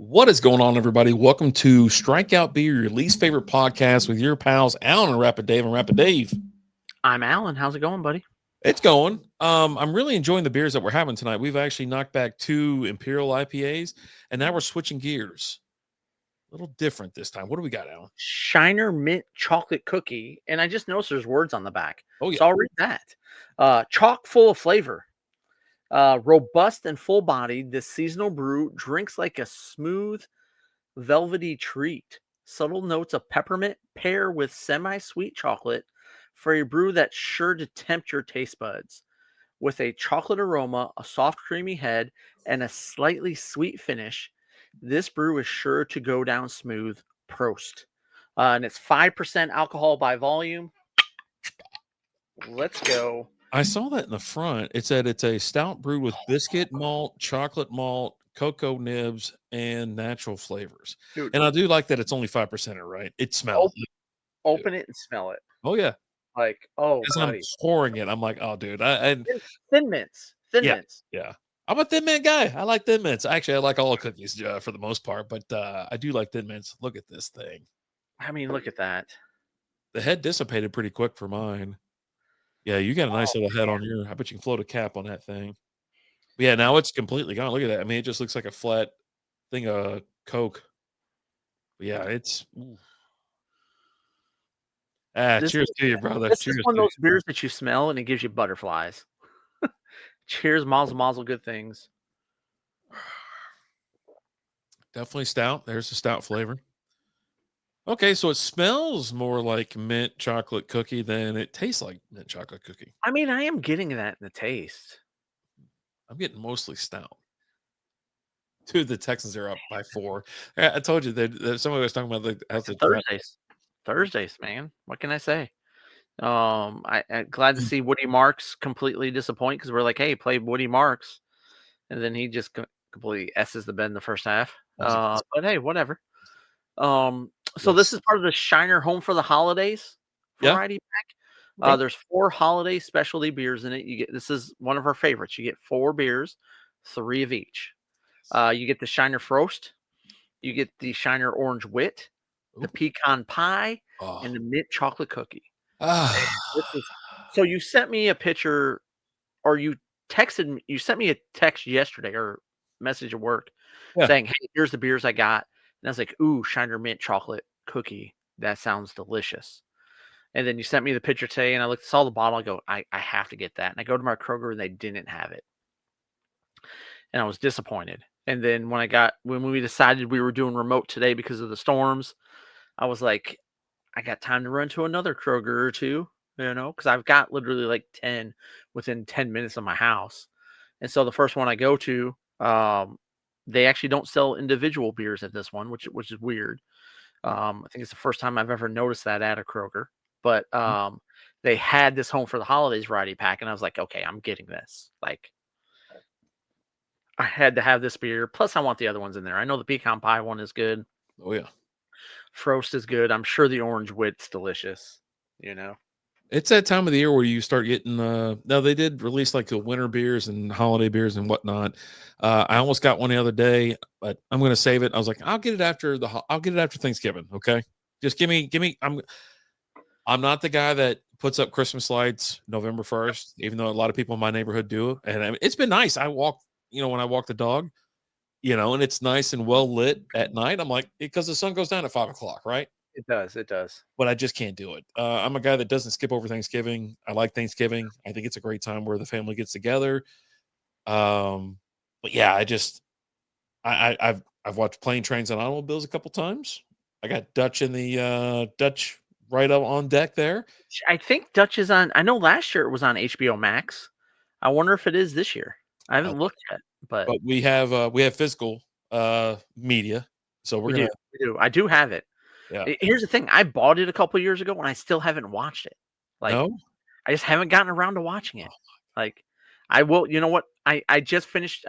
What is going on, everybody? Welcome to Strikeout Beer, your least favorite podcast with your pals Alan and Rapid Dave and Rapid Dave. I'm Alan. How's it going, buddy? It's going. I'm really enjoying the beers that we're having tonight. We've actually knocked back 2 Imperial IPAs, and now we're switching gears. A little different this time. What do we got, Alan? Shiner Mint Chocolate Cookie. And I just noticed there's words on the back. Oh, yeah. So I'll read that. Chock full of flavor. Robust and full bodied, this seasonal brew drinks like a smooth, velvety treat. Subtle notes of peppermint pair with semi sweet chocolate for a brew that's sure to tempt your taste buds. With a chocolate aroma, a soft, creamy head, and a slightly sweet finish, this brew is sure to go down smooth. Prost. And it's 5% alcohol by volume. Let's go. I saw that in the front. It said it's a stout brewed with biscuit malt, chocolate malt, cocoa nibs, and natural flavors. Dude, And I do like that it's only 5%, right? It smells. open it and smell it. Oh, yeah. Like, oh, As I'm buddy. pouring it, I'm like, oh, dude. I Thin mints. Thin Yeah, mints. yeah. I'm a Thin Mint guy. I like Thin Mints. Actually, I like all cookies for the most part, but I do like Thin Mints. Look at this thing. I mean, look at that. The head dissipated pretty quick for mine. Yeah, you got a nice little head on your. I bet you can float a cap on that thing. But yeah, now it's completely gone. Look at that. I mean, it just looks like a flat thing of Coke. But yeah, it's. Cheers to you, brother. This is Cheers one of to you. those beers that you smell and it gives you butterflies. Cheers, mazel mazel, good things. Definitely stout. There's the stout flavor. Okay, so it smells more like mint chocolate cookie than it tastes like mint chocolate cookie. I mean, I am getting that in the taste. I'm getting mostly stout. Dude, the Texans are up by 4. I told you that somebody was talking about Thursdays, man. What can I say? I'm glad to see Woody Marks completely disappoint because we're like, hey, play Woody Marks, and then he just completely s's the bed in the first half. But hey, whatever. So this is part of the Shiner Home for the Holidays variety pack. Okay. There's 4 holiday specialty beers in it. This is one of our favorites. You get 4 beers, 3 of each. You get the Shiner Frost, you get the Shiner Orange Wit, the Pecan Pie, and the Mint Chocolate Cookie. So you sent me a picture, or you sent me a text yesterday or message at work saying, "Hey, here's the beers I got," and I was like, "Ooh, Shiner Mint Chocolate Cookie. That sounds delicious." And then you sent me the picture today, and I saw the bottle. I go, I have to get that. And I go to my Kroger, and they didn't have it, and I was disappointed. And then when we decided we were doing remote today because of the storms, I was like, I got time to run to another Kroger or 2, because I've got literally like 10 within 10 minutes of my house. And so the first one I go to, they actually don't sell individual beers at this one, which is weird. I think it's the first time I've ever noticed that at a Kroger. But they had this Home for the Holidays variety pack, and I was like, okay, I'm getting this. Like, I had to have this beer. Plus, I want the other ones in there. I know the pecan pie one is good. Oh, yeah. Frost is good. I'm sure the orange wit's delicious. It's that time of the year where you start getting now they did release like the winter beers and holiday beers and whatnot. I almost got one the other day, but I'm going to save it. I was like, I'll get it after Thanksgiving. Okay. Just give me, I'm not the guy that puts up Christmas lights November 1st, even though a lot of people in my neighborhood do. And I mean, it's been nice. I walk, when I walk the dog, and it's nice and well lit at night. I'm like, because the sun goes down at 5 o'clock, right? It does. But I just can't do it. I'm a guy that doesn't skip over Thanksgiving. I like Thanksgiving. I think it's a great time where the family gets together. But yeah, I've watched Plane, Trains, and Automobiles a couple times. I got Dutch in the Dutch right up on deck there. I think Dutch is on. I know last year it was on HBO Max. I wonder if it is this year. I haven't looked yet, but we have physical media, so we do. I do have it. Yeah. Here's the thing: I bought it a couple years ago, and I still haven't watched it. Like, No? I just haven't gotten around to watching it. Like, I will. You know what? I just finished.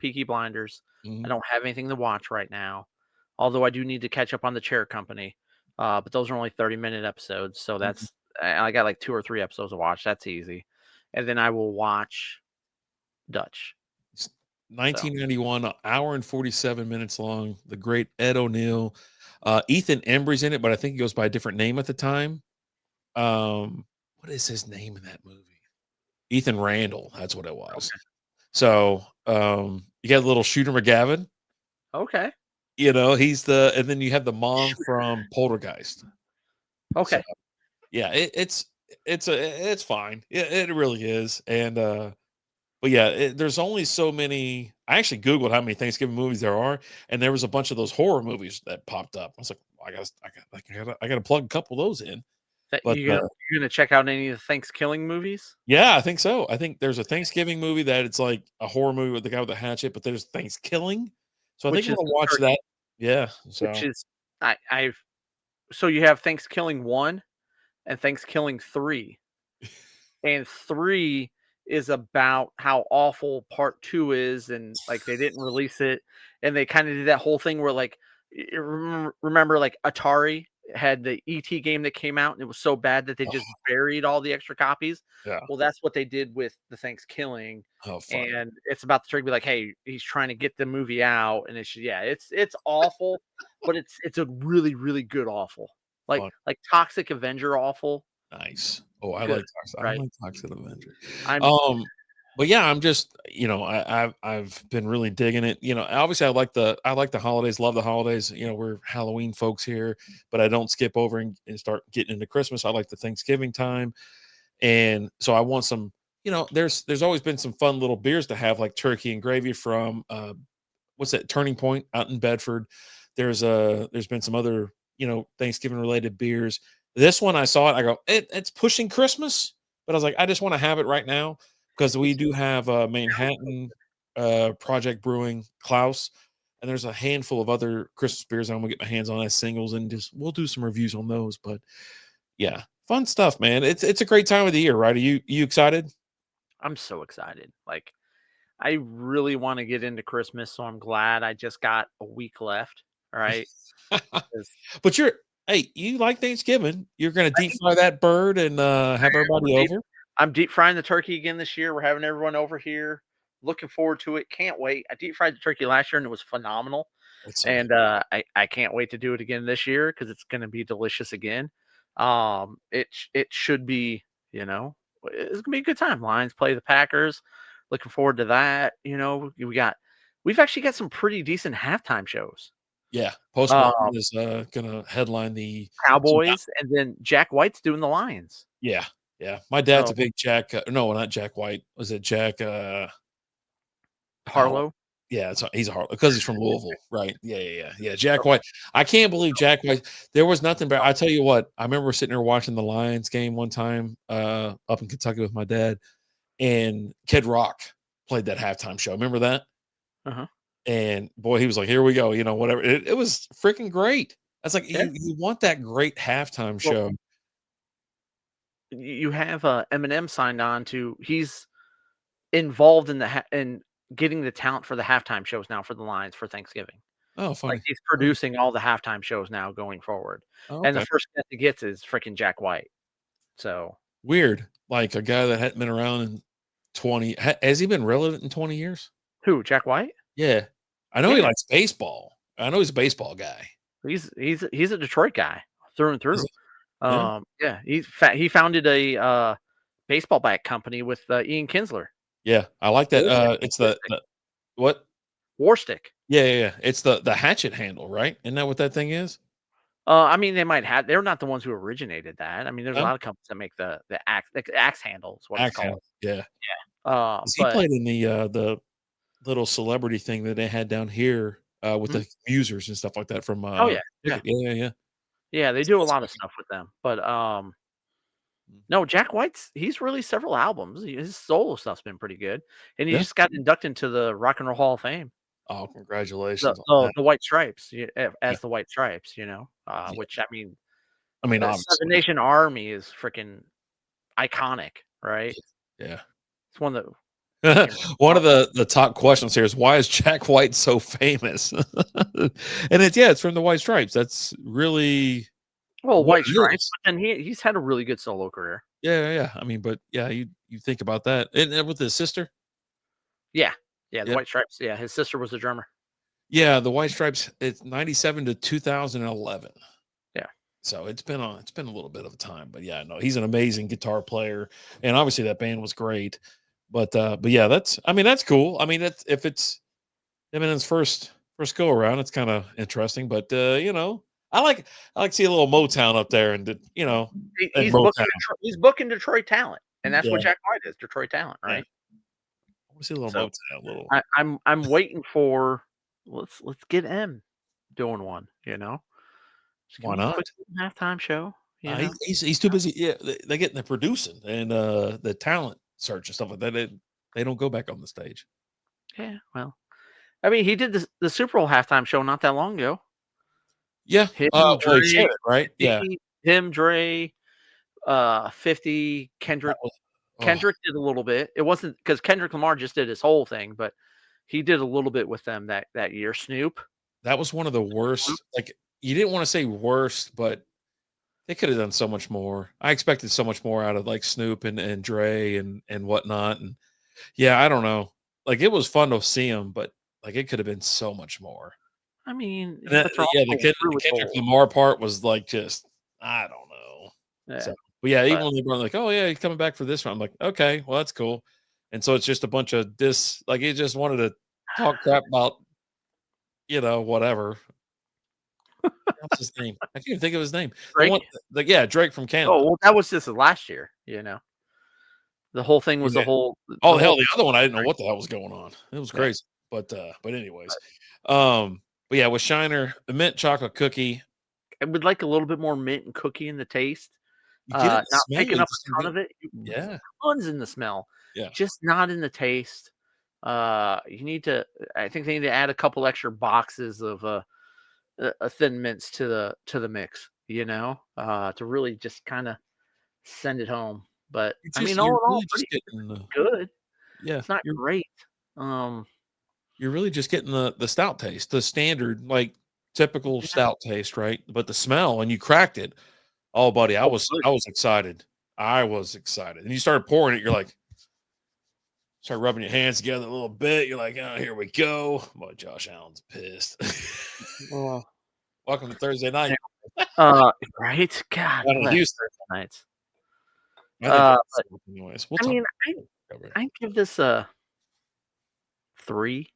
Peaky Blinders. I don't have anything to watch right now, although I do need to catch up on the Chair Company. But those are only 30-minute episodes, so that's I got like 2 or 3 episodes to watch. That's easy, and then I will watch Dutch. So 1991, an hour and 47 minutes long. The great Ed O'Neill, Ethan Embry's in it, but I think he goes by a different name at the time. What is his name in that movie? Ethan Randall. That's what it was. okay, So, you got little Shooter McGavin. okay, You know, and then you have the mom from Poltergeist. So, okay. yeah, it's fine. It really is. And but yeah, there's only so many. I actually googled how many Thanksgiving movies there are, and there was a bunch of those horror movies that popped up. I was like, I got to plug a couple of those in. That But you gonna check out any of the Thanksgiving movies? yeah, I think so. I think there's a Thanksgiving movie that it's like a horror movie with the guy with the hatchet, but there's Thanksgiving. So I think Which I'm is gonna the watch that. turkey, Yeah. which So is I've so you have Thanksgiving 1 and Thanksgiving 3. And 3 is about how awful part 2 is, and, like, they didn't release it, and they kinda did that whole thing where, like, y remember, like, Atari had the ET game that came out, and it was so bad that they just oh, buried all the extra copies? yeah. Well, that's what they did with the Thanksgiving, Oh, funny. and it's about the turkey be like, "Hey, he's trying to get the movie out," and it's yeah, it's awful, but it's a really, really good awful. Fun. Like Toxic Avenger awful, Nice. Oh, good, I right? like Toxic Avenger. I'm Um, but yeah, I'm just, I've been really digging it. You know, obviously I like the holidays, love the holidays. You know, we're Halloween folks here, but I don't skip over and start getting into Christmas. I like the Thanksgiving time. And so I want some, there's always been some fun little beers to have, like turkey and gravy from what's that, Turning Point out in Bedford. There's been some other, Thanksgiving related beers. This one I saw it, I go, it's pushing Christmas, but I was like, I just want to have it right now because we it's do have Manhattan Project Brewing, Klaus, and there's a handful of other Christmas beers I'm gonna get my hands on as singles, and just we'll do some reviews on those. But yeah, fun stuff, man. It's a great time of the year, right? Are you excited? I'm so excited. Like, I really want to get into Christmas, so I'm glad I just got a week left. All right. 'Cause But hey, you like Thanksgiving. You're gonna I deep am, fry that bird and have I'm everybody deep, over. I'm deep frying the turkey again this year. We're having everyone over here. Looking forward to it. Can't wait. I deep fried the turkey last year and it was phenomenal. That's so good. And I can't wait to do it again this year because it's going to be delicious again. It should be, you know, it's gonna be a good time. Lions play the Packers. Looking forward to that. We've actually got some pretty decent halftime shows. Yeah, Post Uh, Malone is gonna headline the so now Cowboys, and then Jack White's doing the Lions. yeah, yeah. My dad's So a big Jack. No, not Jack White. Was it Jack? Oh, Harlow. yeah. He's a hard because he's from Louisville, right? Yeah, yeah, yeah, yeah. Jack Okay. White. I can't believe Jack White. There was nothing better. I tell you what. I remember sitting there watching the Lions game one time up in Kentucky with my dad, and Kid Rock played that halftime show. Remember that? Uh-huh. And boy, he was like, "Here we go," whatever. It was freaking great. That's like Yeah. you want that great halftime Well, show. you have Eminem signed on to. He's involved in getting the talent for the halftime shows now for the Lions for Thanksgiving. Oh, Like, funny. he's Funny. producing all the halftime shows now going forward, Oh, and the okay. first guest he gets is freaking Jack White. So Weird. Like a guy that hadn't been around in 20. Has he been relevant in 20 years? who? Jack White? Yeah. I know he Yeah, likes baseball. I know he's a baseball guy. he's a Detroit guy through and Is through. he? Yeah. Yeah, he founded a, baseball bat company with, Ian Kinsler. Yeah. I like that. War Stick, It's War Stick, the what? War Stick. Yeah, yeah, yeah. It's the hatchet handle, right? Isn't that what that thing is? I mean, they're not the ones who originated that. I mean, there's a No? lot of companies that make the axe handle is what it's Axe called. handle. Yeah. 'Cause he But played in the little celebrity thing that they had down here, with mhm. the users and stuff like that from, Oh, yeah, yeah. Cricket. Yeah, yeah, yeah. Yeah, they do a That's lot of funny. stuff with them, but, Mm. no, Jack White's he's released several albums. His solo stuff's been pretty good, and he Yeah. just got inducted into the Rock and Roll Hall of Fame. Oh, The congratulations on the that. the White Stripes, Yeah, as the White Stripes, yeah. which, I mean, I mean, Seven obviously. Nation Army is freaking iconic, right? Yeah. It's one of the Yeah. freaking One of the top questions here is why is Jack White so famous? And it's from the White Stripes. That's really well, what White it Stripes, is. but then he's had a really good solo career. Yeah, yeah, yeah. I mean, but yeah, you think about that. And with his sister? Yeah. Yeah, the Yep. White Stripes. Yeah, his sister was the drummer. Yeah, the White Stripes, it's 97 to 2011. Yeah. So it's been a little bit of a time, but yeah, no, he's an amazing guitar player, and obviously that band was great. But yeah, that's cool. I mean, if it's Eminem's first go around, it's kind of interesting. But I like I like to see a little Motown up there, and and Motown. He's booking Detroit talent, and that's what Yeah, Jack White is, Detroit talent, yeah. right? I want to see a little So Motown, a little. I'm waiting for let's get M doing one, Just give Why me a quick not? halftime show, He's too busy. Yeah, they get in the producing and the talent search and stuff like that. They don't go back on the stage. Yeah, well, I mean, he did the Super Bowl halftime show not that long ago. Yeah. Him, Well, he should Dre, it, right? Yeah. 50, him, Dre, 50, That Kendrick. was. Oh, Kendrick did a little bit. It wasn't because Kendrick Lamar just did his whole thing, but he did a little bit with them that year. Snoop. that was one of the worst. Like you didn't want to say worst, but they could have done so much more. I expected so much more out of like Snoop and Dre and whatnot. And yeah, I don't know. Like it was fun to see him, but like it could have been so much more. I mean, And but they're yeah, also the really Kendrick old. Lamar part was like just I don't know. Yeah, So, but yeah, even but when they were like, "Oh yeah, he's coming back for this one," I'm like, "Okay, well that's cool." And so it's just a bunch of like he just wanted to talk crap about whatever. What's his name? I can't even think of his name. The one, Drake. like yeah, Drake from Canada. Oh well, that was just last year. The whole thing was Yeah. Oh the hell, whole. the other one I didn't know what the hell was going on. It was Yeah, crazy. But anyways, but yeah, with Shiner, the mint chocolate cookie, I would like a little bit more mint and cookie in the taste. you get it in the Not smell, picking up it's a ton good. of it. Yeah, Tons in the smell, yeah. just not in the taste. You need to. I think they need to add a couple extra boxes of a thin mints to the mix. To really just kind of send it home. But It's I mean, just all you're in all, really just pretty getting the good. yeah, It's not great. Um, you're really just getting the stout taste, the standard, like, typical yeah, stout taste, right? But the smell, and you cracked it. Oh, buddy, oh, good. I was excited. I was excited. And you started pouring it, you're like start rubbing your hands together a little bit. You're like, "Oh, here we go." Boy, Josh Allen's pissed. Well, Welcome to Thursday night. right? God Down in bless Houston. nights. I think they're But anyways. We'll I talk mean, about it. I give this a 3.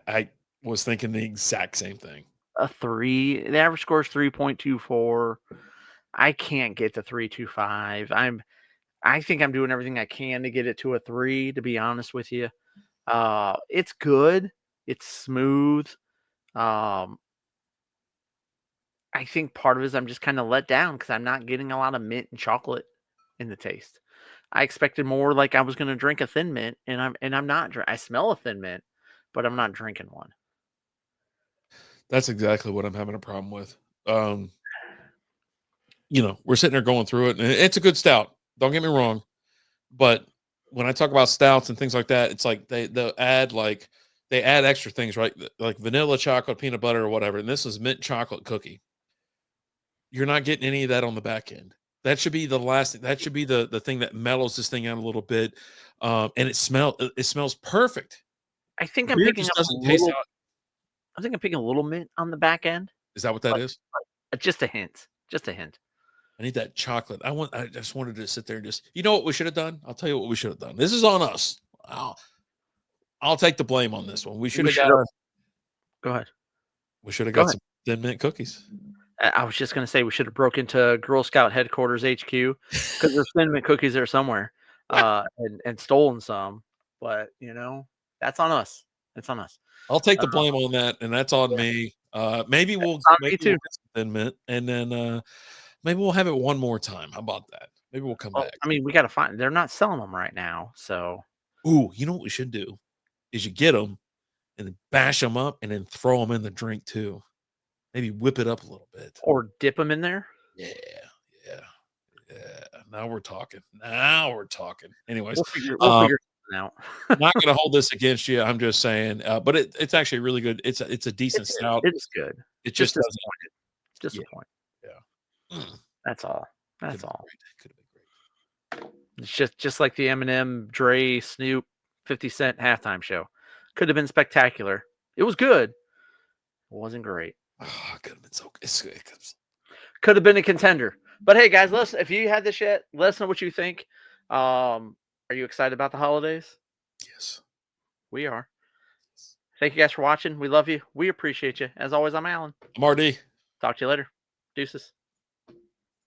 I was thinking the exact same thing. A 3. The average score is 3.24. I can't get to 3.25. I think I'm doing everything I can to get it to a 3, to be honest with you. It's good. It's smooth. Um, I think part of it is I'm just kind of let down because I'm not getting a lot of mint and chocolate in the taste. I expected more like I was going to drink a thin mint, and I'm not. I smell a thin mint, but I'm not drinking one. That's exactly what I'm having a problem with. Um, we're sitting there going through it, and it's a good stout. Don't get me wrong, but when I talk about stouts and things like that, it's like they add extra things, right? Like vanilla, chocolate, peanut butter, or whatever. And this is mint chocolate cookie. You're not getting any of that on the back end. That should be the last. That should be the thing that mellows this thing out a little bit. And it smells perfect. I think I'm Beer picking just up a doesn't taste little. out. I think I'm picking a little mint on the back end, Is that what that but is? just a hint. Just a hint. I need that chocolate. I just wanted to sit there and just. You know what we should have done? I'll tell you what we should have done. This is on us. I'll take the blame on this one. We should We have should got have. our. Go ahead. We should have Go got ahead. some Thin Mint cookies. I was just gonna say we should have broke into Girl Scout headquarters HQ because there's Thin Mint cookies there somewhere, and stolen some. But that's on us. It's on us. I'll take Uh, the blame on that, and that's on yeah, me. it's on me too. Get some Thin Mint, and then maybe we'll have it one more time. How about that? Maybe we'll come Well, back. I mean, we got to find. They're not selling them right now, so Ooh, you know what we should do is you get them and then bash them up and then throw them in the drink too. Maybe whip it up a little bit. or dip them in there. Yeah, yeah, yeah. Now we're talking. Now we're talking. Anyways, We'll figure something out. not gonna hold this against you. I'm just saying, but it's actually really good. It's a It decent is. stout. It is good. It Just just doesn't. disappointed. Yeah, Disappointed. yeah. That's all. Could That's have been all. great. Could have been great. It's just like the Eminem, Dre, Snoop, 50 Cent halftime show. Could have been spectacular. It was good. It wasn't great. Oh, it could have been so good. Could have been a contender. But hey, guys, listen. If you had this yet, let us know what you think. Are you excited about the holidays? Yes. We are. Thank you guys for watching. We love you. We appreciate you. As always, I'm Alan. I'm RD. Talk to you later. Deuces.